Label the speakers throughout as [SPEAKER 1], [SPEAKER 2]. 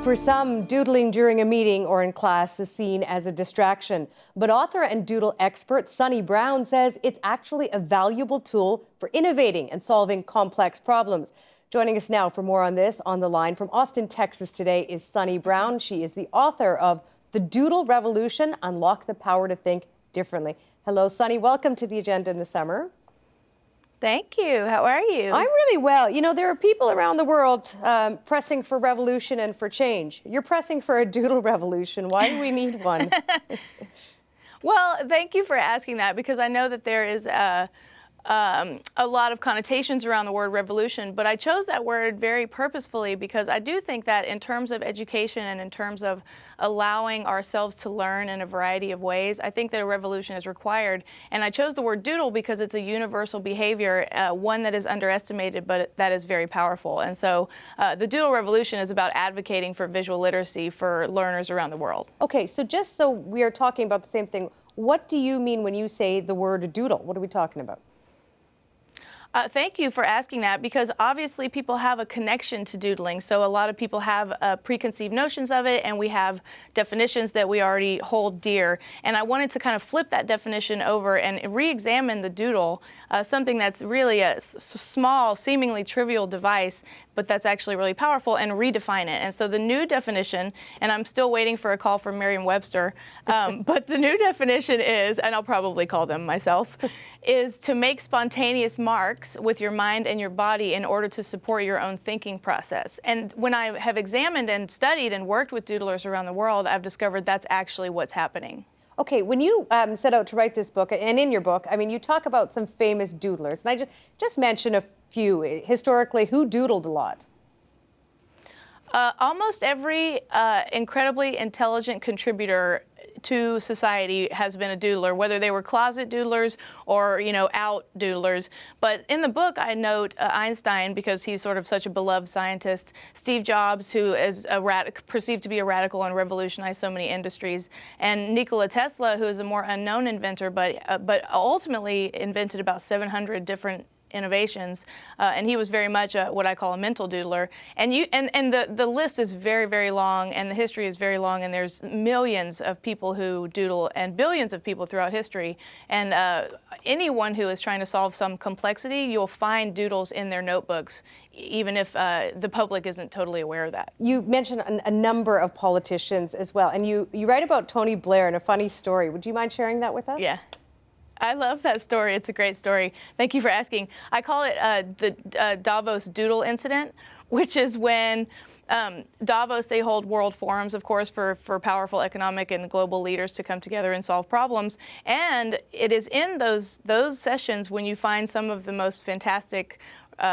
[SPEAKER 1] For some, doodling during a meeting or in class is seen as a distraction. But author and doodle expert Sunni Brown says it's actually a valuable tool for innovating and solving complex problems. Joining us now for more on this, on the line from Austin, Texas today is Sunni Brown. She is the author of The Doodle Revolution, Unlock the Power to Think Differently. Hello, Sunni. Welcome to the agenda in the summer.
[SPEAKER 2] Thank you. How are you?
[SPEAKER 1] I'm really well. You know, there are people around the world pressing for revolution and for change. You're pressing for a doodle revolution. Why do we need one?
[SPEAKER 2] Well, thank you for asking that, because I know that there is a lot of connotations around the word revolution, but I chose that word very purposefully because I do think that in terms of education and in terms of allowing ourselves to learn in a variety of ways, I think that a revolution is required. And I chose the word doodle because it's a universal behavior, one that is underestimated, but that is very powerful. And so the doodle revolution is about advocating for visual literacy for learners around the world.
[SPEAKER 1] Okay, so just so we are talking about the same thing, what do you mean when you say the word doodle? What are we talking about?
[SPEAKER 2] Thank you for asking that, because obviously people have a connection to doodling. So a lot of people have preconceived notions of it, and we have definitions that we already hold dear. And I wanted to kind of flip that definition over and re-examine the doodle, something that's really a small, seemingly trivial device, but that's actually really powerful, and redefine it. And so the new definition, and I'm still waiting for a call from Merriam-Webster, but the new definition is, and I'll probably call them myself, is to make spontaneous marks with your mind and your body in order to support your own thinking process. And when I have examined and studied and worked with doodlers around the world, I've discovered that's actually what's happening.
[SPEAKER 1] Okay, when you set out to write this book, and in your book, I mean, you talk about some famous doodlers, and I just mention a few. Historically, who doodled a lot?
[SPEAKER 2] Almost every incredibly intelligent contributor to society has been a doodler, whether they were closet doodlers or, out doodlers. But in the book, I note Einstein, because he's sort of such a beloved scientist, Steve Jobs, who is perceived to be a radical and revolutionized so many industries, and Nikola Tesla, who is a more unknown inventor, but ultimately invented about 700 different innovations, and he was very much what I call a mental doodler. And the list is very, very long, and the history is very long, and there's millions of people who doodle and billions of people throughout history. And anyone who is trying to solve some complexity, you'll find doodles in their notebooks, even if the public isn't totally aware of that.
[SPEAKER 1] You mentioned a number of politicians as well, and you write about Tony Blair in a funny story. Would you mind sharing that with us?
[SPEAKER 2] Yeah. I love that story. It's a great story. Thank you for asking. I call it the Davos Doodle incident, which is when Davos, they hold world forums, of course, for powerful economic and global leaders to come together and solve problems. And it is in those sessions when you find some of the most fantastic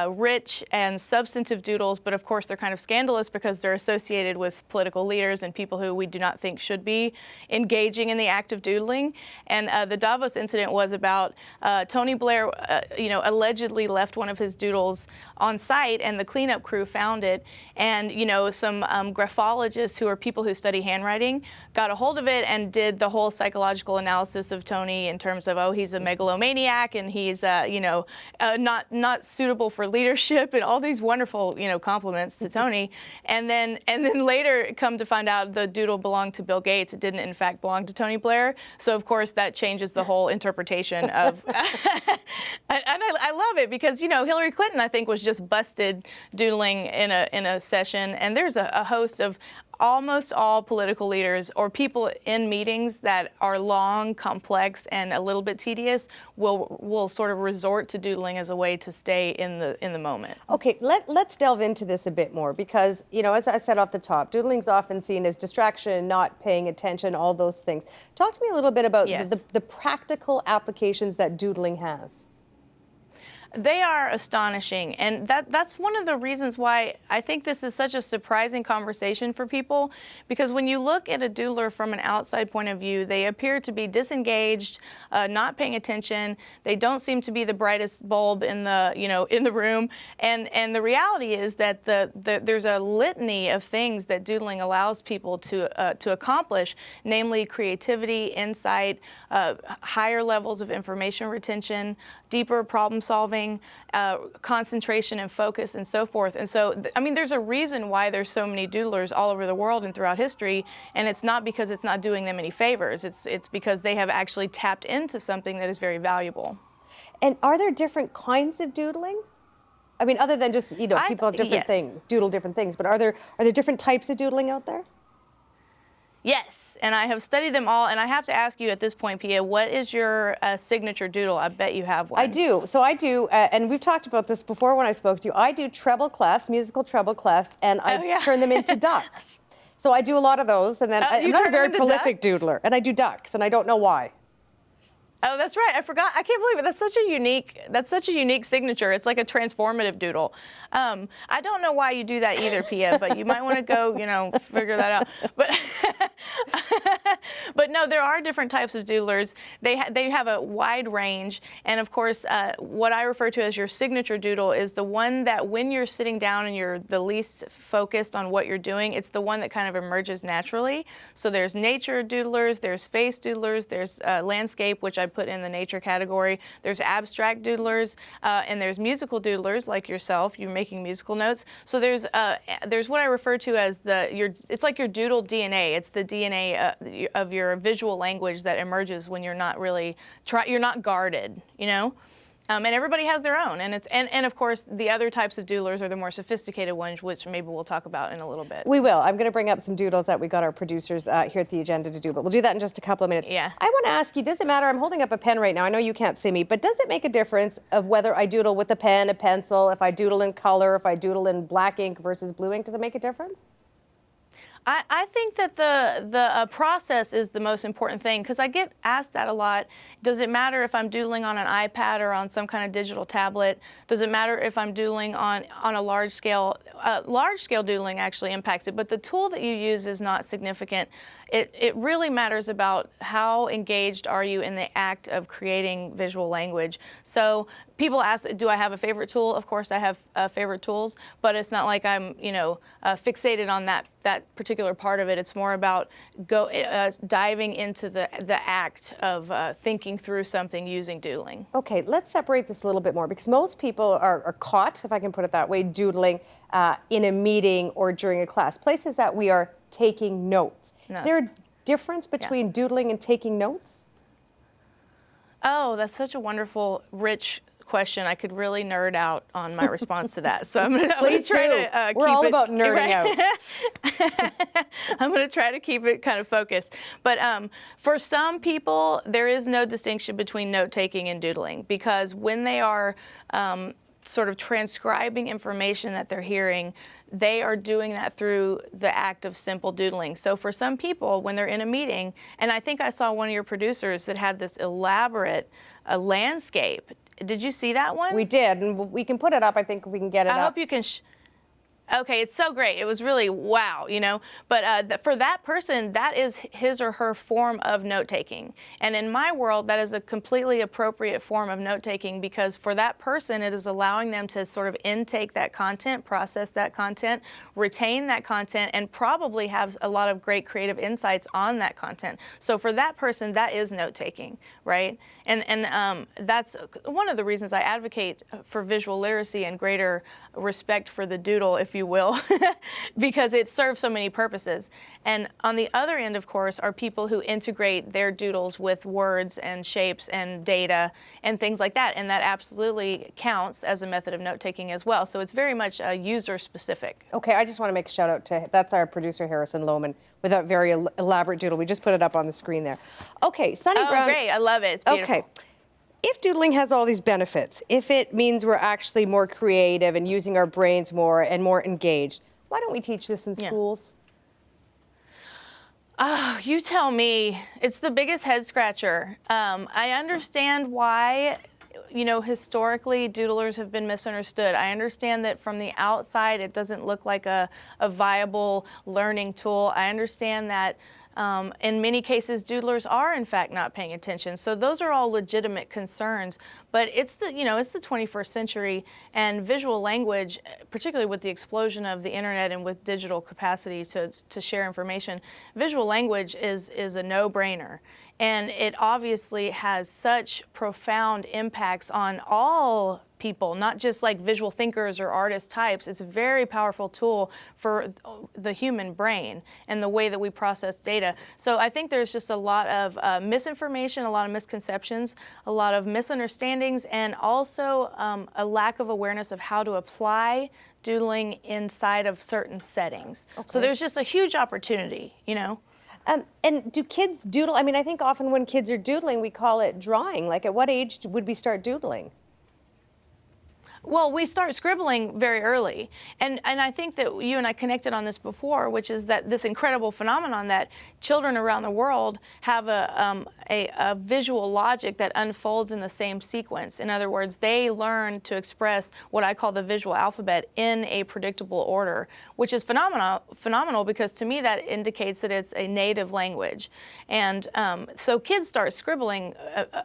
[SPEAKER 2] rich and substantive doodles, but of course they're kind of scandalous because they're associated with political leaders and people who we do not think should be engaging in the act of doodling. And the Davos incident was about Tony Blair, allegedly left one of his doodles on site, and the cleanup crew found it. And some graphologists, who are people who study handwriting, got a hold of it and did the whole psychological analysis of Tony in terms of, oh, he's a megalomaniac and he's not suitable for leadership, and all these wonderful, compliments to Tony. And then later come to find out the doodle belonged to Bill Gates. It didn't, in fact, belong to Tony Blair. So of course that changes the whole interpretation of. and I love it because Hillary Clinton, I think, was just busted doodling in a session, and there's a host of almost all political leaders or people in meetings that are long, complex, and a little bit tedious will sort of resort to doodling as a way to stay in the moment.
[SPEAKER 1] Okay, let's delve into this a bit more because, as I said off the top, doodling's often seen as distraction, not paying attention, all those things. Talk to me a little bit about the practical applications that doodling has.
[SPEAKER 2] They are astonishing, and that's one of the reasons why I think this is such a surprising conversation for people, because when you look at a doodler from an outside point of view, they appear to be disengaged, not paying attention. They don't seem to be the brightest bulb in the room, and the reality is that there's a litany of things that doodling allows people to accomplish, namely creativity, insight, higher levels of information retention, deeper problem solving, learning, concentration and focus and so forth. And so, I mean, there's a reason why there's so many doodlers all over the world and throughout history, and it's not because it's not doing them any favors. It's because they have actually tapped into something that is very valuable.
[SPEAKER 1] And are there different kinds of doodling? I mean, other than just, you know, people have different
[SPEAKER 2] yes.
[SPEAKER 1] things, doodle different things, but are there different types of doodling out there?
[SPEAKER 2] Yes, and I have studied them all, and I have to ask you at this point, Piya, what is your signature doodle? I bet you have one.
[SPEAKER 1] I do. So I do, and we've talked about this before when I spoke to you. I do treble clefs, musical treble clefs, and I turn them into ducks. So I do a lot of those, and then I'm not a very prolific doodler, and I do ducks, and I don't know why.
[SPEAKER 2] Oh, that's right. I forgot. I can't believe it. That's such a unique signature. It's like a transformative doodle. I don't know why you do that either, Piya, but you might want to go, you know, figure that out. But no, there are different types of doodlers. They have a wide range, and of course, what I refer to as your signature doodle is the one that when you're sitting down and you're the least focused on what you're doing, it's the one that kind of emerges naturally. So there's nature doodlers, there's face doodlers, there's landscape, which I put in the nature category. There's abstract doodlers, and there's musical doodlers like yourself. You're making musical notes. So there's what I refer to as it's like your doodle DNA. It's the DNA of your visual language that emerges when you're not really you're not guarded, you know. And everybody has their own, and of course the other types of doodlers are the more sophisticated ones, which maybe we'll talk about in a little bit.
[SPEAKER 1] We will. I'm going to bring up some doodles that we got our producers here at the agenda to do, but we'll do that in just a couple of minutes.
[SPEAKER 2] Yeah.
[SPEAKER 1] I want to ask you, does it matter? I'm holding up a pen right now. I know you can't see me, but does it make a difference of whether I doodle with a pen, a pencil, if I doodle in color, if I doodle in black ink versus blue ink? Does it make a difference?
[SPEAKER 2] I think that the process is the most important thing, because I get asked that a lot. Does it matter if I'm doodling on an iPad or on some kind of digital tablet? Does it matter if I'm doodling on a large scale? Large scale doodling actually impacts it, but the tool that you use is not significant. It really matters about how engaged are you in the act of creating visual language. So people ask, do I have a favorite tool? Of course I have favorite tools, but it's not like I'm, you know, fixated on that particular part of it. It's more about diving into the act of thinking through something using doodling.
[SPEAKER 1] Okay, let's separate this a little bit more, because most people are caught, if I can put it that way, doodling in a meeting or during a class, places that we are taking notes.
[SPEAKER 2] No.
[SPEAKER 1] Is there a difference between doodling and taking notes?
[SPEAKER 2] Oh, that's such a wonderful, rich question. I could really nerd out on my response to that. So I'm going to try to keep it.
[SPEAKER 1] We're all about nerding out.
[SPEAKER 2] I'm going to try to keep it kind of focused. But for some people, there is no distinction between note-taking and doodling, because when they are sort of transcribing information that they're hearing, they are doing that through the act of simple doodling. So for some people, when they're in a meeting, and I think I saw one of your producers that had this elaborate landscape. Did you see that one?
[SPEAKER 1] We did, and we can put it up. I think we can get it up.
[SPEAKER 2] I hope you can. Okay, it's so great. It was really wow, you know. But for that person, that is his or her form of note-taking. And in my world, that is a completely appropriate form of note-taking, because for that person, it is allowing them to sort of intake that content, process that content, retain that content, and probably have a lot of great creative insights on that content. So for that person, that is note-taking, right? And that's one of the reasons I advocate for visual literacy and greater respect for the doodle, if you will, because it serves so many purposes. And on the other end, of course, are people who integrate their doodles with words and shapes and data and things like that. And that absolutely counts as a method of note-taking as well. So it's very much user-specific.
[SPEAKER 1] Okay, I just want to make a shout out to, that's our producer, Harrison Lohman, with that very elaborate doodle. We just put it up on the screen there. Okay, Sunni Brown.
[SPEAKER 2] Oh, great. I love it. It's beautiful.
[SPEAKER 1] Okay. If doodling has all these benefits, if it means we're actually more creative and using our brains more and more engaged, why don't we teach this in schools?
[SPEAKER 2] Oh, you tell me. It's the biggest head scratcher. I understand why, you know, historically doodlers have been misunderstood. I understand that from the outside it doesn't look like a viable learning tool. I understand that in many cases, doodlers are in fact not paying attention. So those are all legitimate concerns. But it's the 21st century, and visual language, particularly with the explosion of the internet and with digital capacity to share information, visual language is a no-brainer. And it obviously has such profound impacts on all people, not just like visual thinkers or artist types. It's a very powerful tool for the human brain and the way that we process data. So I think there's just a lot of misinformation, a lot of misconceptions, a lot of misunderstandings, and also a lack of awareness of how to apply doodling inside of certain settings. Okay. So there's just a huge opportunity, you know.
[SPEAKER 1] And do kids doodle? I mean, I think often when kids are doodling, we call it drawing. Like, at what age would we start doodling?
[SPEAKER 2] Well, we start scribbling very early. And I think that you and I connected on this before, which is that this incredible phenomenon that children around the world have a visual logic that unfolds in the same sequence. In other words, they learn to express what I call the visual alphabet in a predictable order, which is phenomenal because to me that indicates that it's a native language. And so kids start scribbling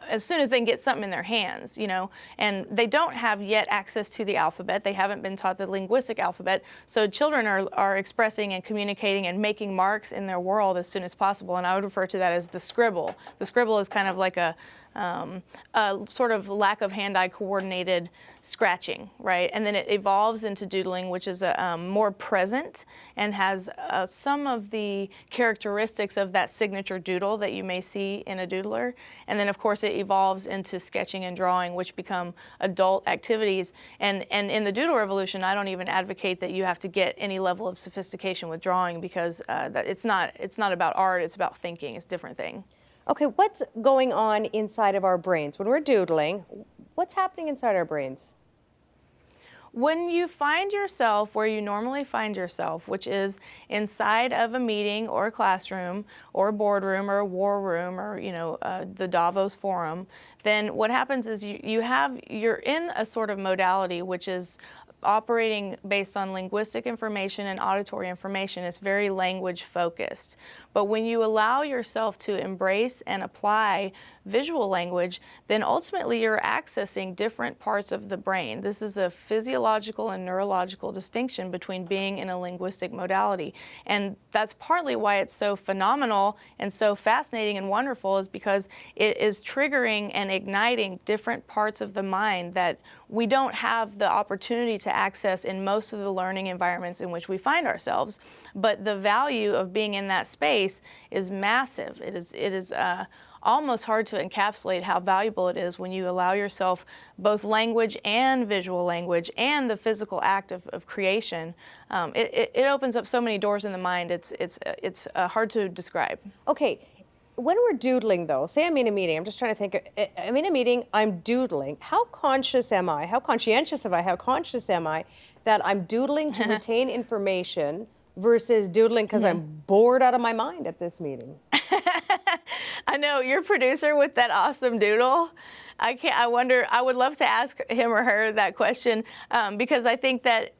[SPEAKER 2] as soon as they can get something in their hands, you know, and they don't have yet access to the alphabet. They haven't been taught the linguistic alphabet. So children are expressing and communicating and making marks in their world as soon as possible. And I would refer to that as the scribble. The scribble is kind of like a sort of lack of hand-eye coordinated scratching, right? And then it evolves into doodling, which is more present and has some of the characteristics of that signature doodle that you may see in a doodler. And then, of course, it evolves into sketching and drawing, which become adult activities. And in the doodle revolution, I don't even advocate that you have to get any level of sophistication with drawing because it's not about art, it's about thinking. It's a different thing.
[SPEAKER 1] Okay, what's going on inside of our brains? When we're doodling, what's happening inside our brains?
[SPEAKER 2] When you find yourself where you normally find yourself, which is inside of a meeting or a classroom or a boardroom or a war room or, you know, the Davos forum, then what happens is you're in a sort of modality which is operating based on linguistic information and auditory information. Is very language focused. But when you allow yourself to embrace and apply visual language, then ultimately you're accessing different parts of the brain. This is a physiological and neurological distinction between being in a linguistic modality. And that's partly why it's so phenomenal and so fascinating and wonderful, is because it is triggering and igniting different parts of the mind that we don't have the opportunity to access in most of the learning environments in which we find ourselves. But the value of being in that space is massive. It is almost hard to encapsulate how valuable it is when you allow yourself both language and visual language and the physical act of creation. It opens up so many doors in the mind. It's hard to describe.
[SPEAKER 1] Okay. When we're doodling, though, say I'm in a meeting, I'm just trying to think, I'm in a meeting, I'm doodling. How conscious am I? How conscientious am I? How conscious am I that I'm doodling to retain information versus doodling because I'm bored out of my mind at this meeting?
[SPEAKER 2] I know, your producer with that awesome doodle. I wonder, I would love to ask him or her that question because I think that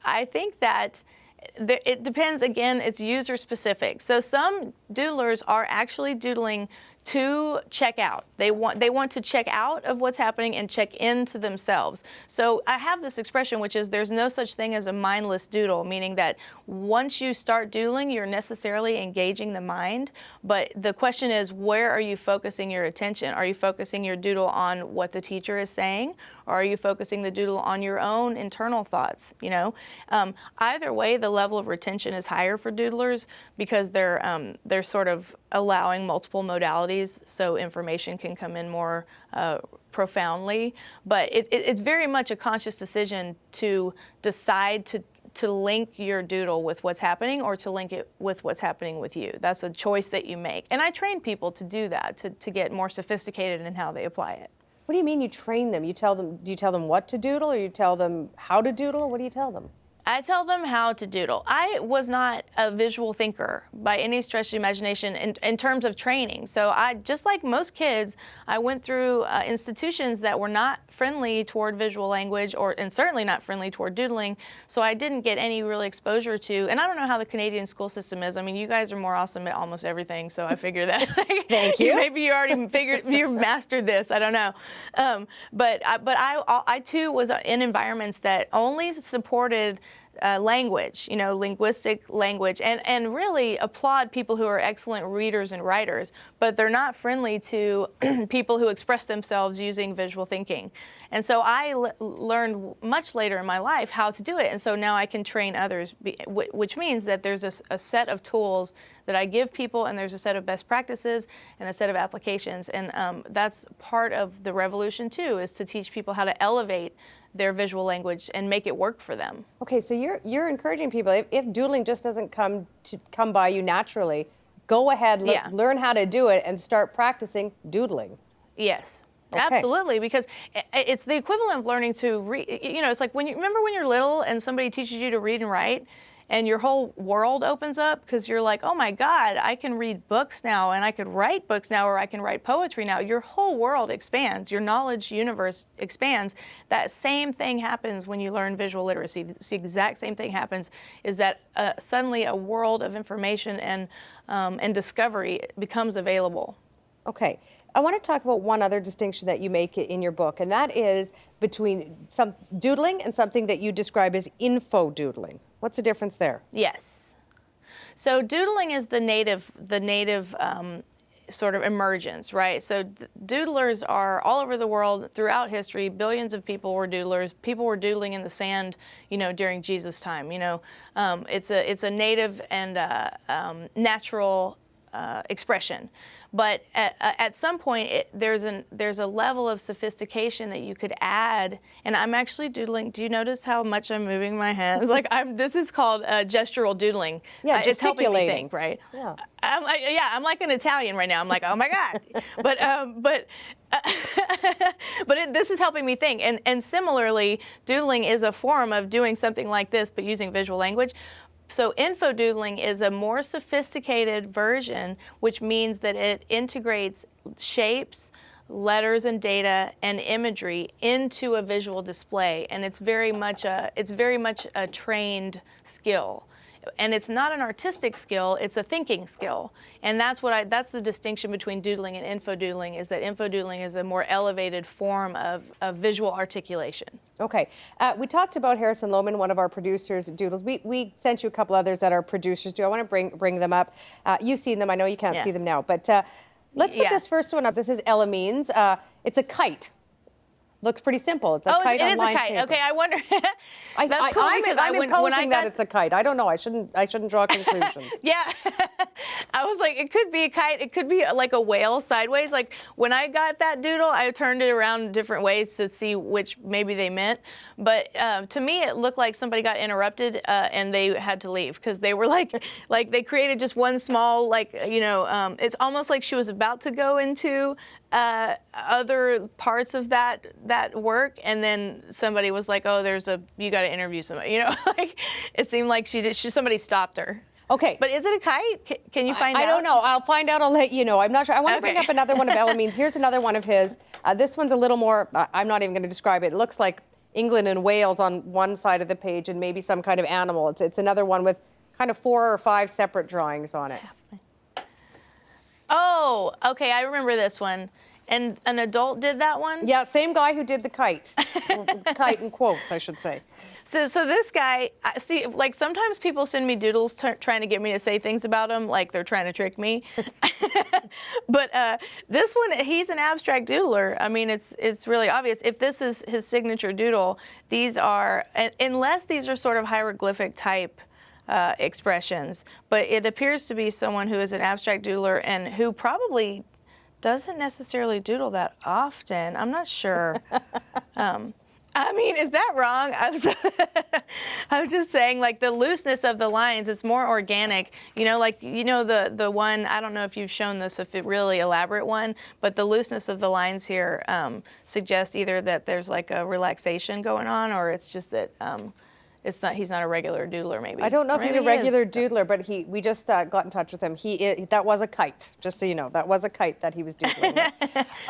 [SPEAKER 2] it depends, again, it's user specific. So some doodlers are actually doodling to check out. They want to check out of what's happening and check into themselves. So I have this expression, which is there's no such thing as a mindless doodle, meaning that once you start doodling, you're necessarily engaging the mind. But the question is, where are you focusing your attention? Are you focusing your doodle on what the teacher is saying? Or are you focusing the doodle on your own internal thoughts? You know, either way, the level of retention is higher for doodlers because they're sort of allowing multiple modalities so information can come in more profoundly. But it's very much a conscious decision to decide to link your doodle with what's happening or to link it with what's happening with you. That's a choice that you make. And I train people to do that, to get more sophisticated in how they apply it.
[SPEAKER 1] What do you mean you train them? Do you tell them what to doodle, or you tell them how to doodle? What do you tell them?
[SPEAKER 2] I tell them how to doodle. I was not a visual thinker by any stretch of the imagination in terms of training. So just like most kids, I went through institutions that were not friendly toward visual language and certainly not friendly toward doodling. So I didn't get any really exposure to, and I don't know how the Canadian school system is. I mean, you guys are more awesome at almost everything. So I figure that
[SPEAKER 1] Thank you.
[SPEAKER 2] Maybe you already you mastered this. I don't know. But I too was in environments that only supported language, linguistic language, and really applaud people who are excellent readers and writers, but they're not friendly to people who express themselves using visual thinking. And so I learned much later in my life how to do it, and so now I can train others, which means that there's a set of tools that I give people, and there's a set of best practices and a set of applications, and that's part of the revolution too, is to teach people how to elevate their visual language and make it work for them.
[SPEAKER 1] Okay, so you're encouraging people, if doodling just doesn't come by you naturally, go ahead, learn how to do it and start practicing doodling.
[SPEAKER 2] Yes.
[SPEAKER 1] Okay.
[SPEAKER 2] Absolutely, because it's the equivalent of learning to read. It's like remember when you're little and somebody teaches you to read and write, and your whole world opens up because you're like, oh my God, I can read books now, and I could write books now, or I can write poetry now. Your whole world expands. Your knowledge universe expands. That same thing happens when you learn visual literacy. The exact same thing happens, is that suddenly a world of information and discovery becomes available.
[SPEAKER 1] Okay. I want to talk about one other distinction that you make in your book, and that is between some doodling and something that you describe as info doodling. What's the difference there?
[SPEAKER 2] Yes. So doodling is the native sort of emergence, right? So doodlers are all over the world throughout history. Billions of people were doodlers. People were doodling in the sand, during Jesus' time. It's a native and natural expression. But at some point, there's a level of sophistication that you could add. And I'm actually doodling. Do you notice how much I'm moving my hands? This is called gestural doodling.
[SPEAKER 1] Yeah,
[SPEAKER 2] it's helping me think, right?
[SPEAKER 1] Yeah.
[SPEAKER 2] I'm like an Italian right now. I'm like, oh my God. This is helping me think. And similarly, doodling is a form of doing something like this, but using visual language. So infodoodling is a more sophisticated version, which means that it integrates shapes, letters and data, and imagery into a visual display, and it's very much a trained skill. And it's not an artistic skill, it's a thinking skill. And that's the distinction between doodling and infodoodling, is that infodoodling is a more elevated form of visual articulation.
[SPEAKER 1] Okay. We talked about Harrison Lohman, one of our producers at Doodles. We sent you a couple others that are producers too. I want to bring them up. You've seen them. I know you can't see them now. But let's put this first one up. This is Ella Means. It's a kite. Looks pretty simple. It's a kite on lined paper.
[SPEAKER 2] Okay, I wonder. That's cool
[SPEAKER 1] I'm imposing that it's a kite. I don't know. I shouldn't draw conclusions.
[SPEAKER 2] Yeah. I was like, it could be a kite. It could be like a whale sideways. Like when I got that doodle, I turned it around different ways to see which maybe they meant. But to me, it looked like somebody got interrupted and they had to leave, because they were like they created just one small it's almost like she was about to go into other parts of that work, and then somebody was like, "Oh, you got to interview somebody." It seemed like somebody stopped her.
[SPEAKER 1] Okay,
[SPEAKER 2] but is it a kite? Can you find out?
[SPEAKER 1] I don't know. I'll find out. I'll let you know. I'm not sure. I want to bring up another one of Ella Means. Here's another one of his. This one's a little more. I'm not even going to describe it. It looks like England and Wales on one side of the page, and maybe some kind of animal. It's another one with kind of 4 or 5 separate drawings on it.
[SPEAKER 2] Oh, okay. I remember this one. And an adult did that one?
[SPEAKER 1] Yeah, same guy who did the kite. Kite in quotes, I should say.
[SPEAKER 2] So this guy, see, like sometimes people send me doodles trying to get me to say things about them, like they're trying to trick me. But this one, he's an abstract doodler. I mean, it's really obvious. If this is his signature doodle, these are, unless these are sort of hieroglyphic type expressions, but it appears to be someone who is an abstract doodler and who probably doesn't necessarily doodle that often. I'm not sure. I mean, is that wrong? I'm just saying, like, the looseness of the lines is more organic. The one, I don't know if you've shown this, if it really elaborate one, but the looseness of the lines here suggests either that there's like a relaxation going on, or it's just that he's not a regular doodler, maybe.
[SPEAKER 1] I don't know if he's a regular doodler, but we just got in touch with him. That was a kite, just so you know. That was a kite that he was doodling.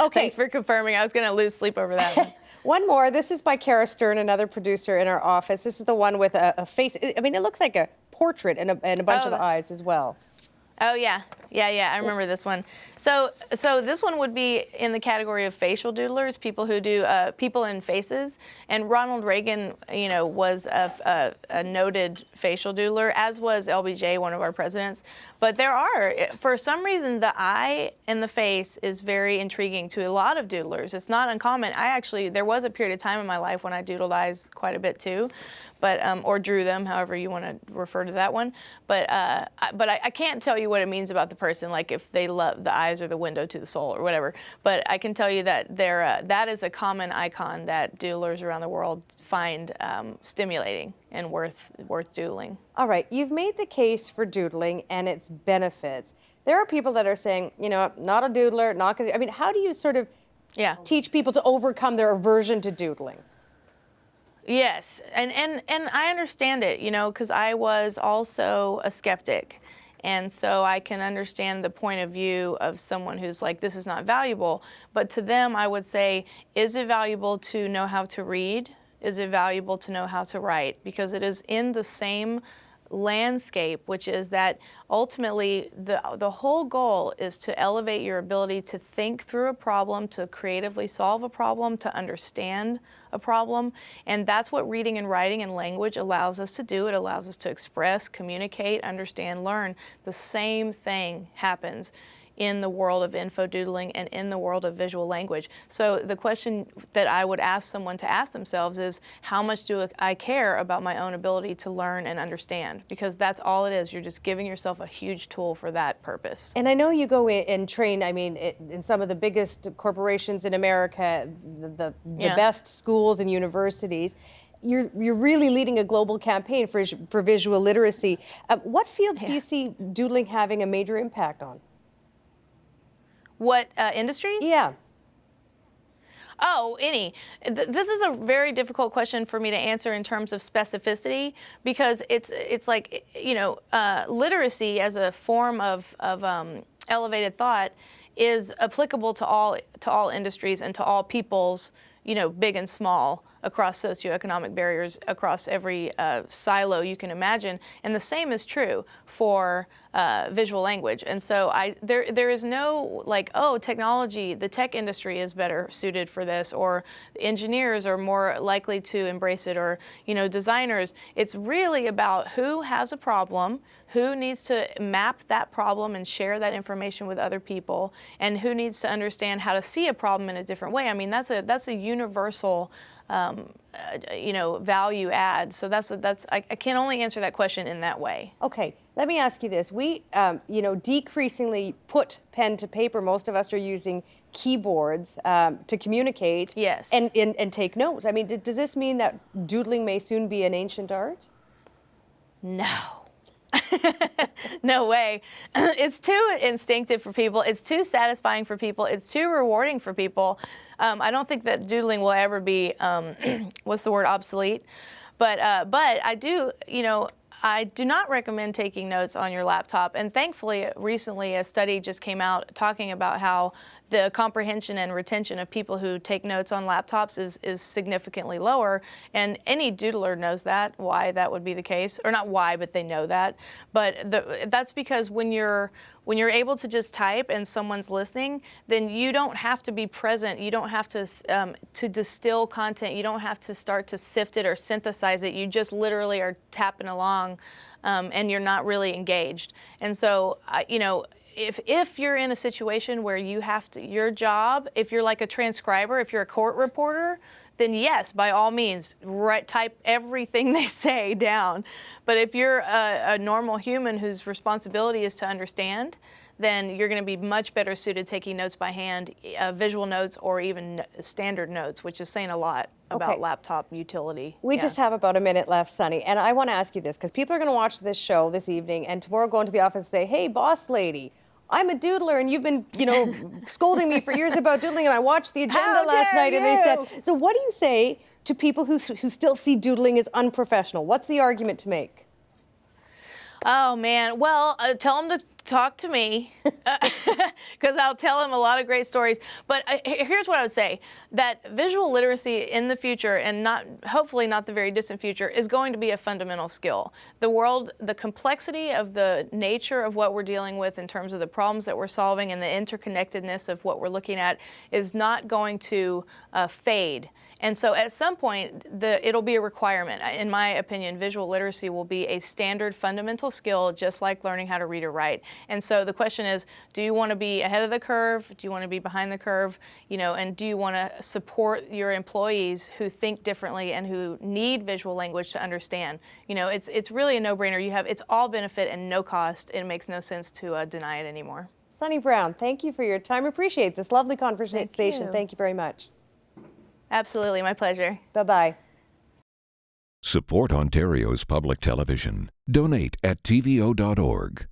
[SPEAKER 1] Okay.
[SPEAKER 2] Thanks for confirming. I was going to lose sleep over that one.
[SPEAKER 1] One more. This is by Kara Stern, another producer in our office. This is the one with a face. I mean, it looks like a portrait and a bunch of eyes as well.
[SPEAKER 2] Oh yeah, I remember this one. So this one would be in the category of facial doodlers, people who do people in faces. And Ronald Reagan, was a noted facial doodler, as was LBJ, one of our presidents. But there are, for some reason, the eye and the face is very intriguing to a lot of doodlers. It's not uncommon. There was a period of time in my life when I doodled eyes quite a bit too, but or drew them, however you want to refer to that one. But I can't tell you what it means about the person, like if they love the eyes or the window to the soul or whatever. But I can tell you that that is a common icon that doodlers around the world find stimulating and worth doodling.
[SPEAKER 1] All right, you've made the case for doodling and its benefits. There are people that are saying, not a doodler, not going to. I mean, how do you sort of teach people to overcome their aversion to doodling?
[SPEAKER 2] Yes, and I understand it, because I was also a skeptic. And so I can understand the point of view of someone who's like, this is not valuable. But to them, I would say, is it valuable to know how to read? Is it valuable to know how to write? Because it is in the same landscape, which is that ultimately the whole goal is to elevate your ability to think through a problem, to creatively solve a problem, to understand a problem. And that's what reading and writing and language allows us to do. It allows us to express, communicate, understand, learn. The same thing happens in the world of infodoodling and in the world of visual language. So the question that I would ask someone to ask themselves is, how much do I care about my own ability to learn and understand? Because that's all it is. You're just giving yourself a huge tool for that purpose.
[SPEAKER 1] And I know you go in and train, in some of the biggest corporations in America, the best schools and universities. You're really leading a global campaign for visual literacy. What fields do you see doodling having a major impact on?
[SPEAKER 2] What industries?
[SPEAKER 1] Yeah.
[SPEAKER 2] Oh, any. This is a very difficult question for me to answer in terms of specificity, because it's like, literacy as a form of elevated thought is applicable to all industries and to all peoples, big and small, across socioeconomic barriers, across every silo you can imagine. And the same is true for visual language. And so there is no like, oh, technology, the tech industry is better suited for this, or engineers are more likely to embrace it, or designers. It's really about who has a problem, who needs to map that problem and share that information with other people, and who needs to understand how to see a problem in a different way. I mean, that's a universal value add. So I can only answer that question in that way.
[SPEAKER 1] Okay, let me ask you this. We, decreasingly put pen to paper. Most of us are using keyboards to communicate.
[SPEAKER 2] Yes.
[SPEAKER 1] And take notes. I mean, does this mean that doodling may soon be an ancient art?
[SPEAKER 2] No. No way. It's too instinctive for people. It's too satisfying for people. It's too rewarding for people. I don't think that doodling will ever be, what's the word, obsolete. But I do, I do not recommend taking notes on your laptop. And thankfully, recently a study just came out talking about how the comprehension and retention of people who take notes on laptops is significantly lower. And any doodler knows why that would be the case. Or not why, but they know that. But that's because when you're able to just type and someone's listening, then you don't have to be present. You don't have to distill content. You don't have to start to sift it or synthesize it. You just literally are tapping along, and you're not really engaged. And so, if you're in a situation where you have to, your job, if you're like a transcriber, if you're a court reporter, then yes, by all means, type everything they say down. But if you're a normal human whose responsibility is to understand, then you're going to be much better suited taking notes by hand, visual notes, or even standard notes, which is saying a lot about laptop utility.
[SPEAKER 1] We just have about a minute left, Sunny, and I want to ask you this, because people are going to watch this show this evening, and tomorrow go into the office and say, hey, boss lady, I'm a doodler, and you've been, scolding me for years about doodling, and I watched the agenda last night, and they said, so what do you say to people who still see doodling as unprofessional? What's the argument to make?
[SPEAKER 2] Oh man, well, tell them talk to me because I'll tell him a lot of great stories. But here's what I would say, that visual literacy in the future, and hopefully not the very distant future, is going to be a fundamental skill. The complexity of the nature of what we're dealing with in terms of the problems that we're solving and the interconnectedness of what we're looking at is not going to fade. And so at some point, it'll be a requirement. In my opinion, visual literacy will be a standard fundamental skill, just like learning how to read or write. And so the question is, do you want to be ahead of the curve? Do you want to be behind the curve? And do you want to support your employees who think differently and who need visual language to understand? It's really a no-brainer. It's all benefit and no cost. It makes no sense to deny it anymore.
[SPEAKER 1] Sunni Brown, thank you for your time. Appreciate this lovely conversation. Thank you very much.
[SPEAKER 2] Absolutely, my pleasure.
[SPEAKER 1] Bye-bye.
[SPEAKER 3] Support Ontario's public television. Donate at tvo.org.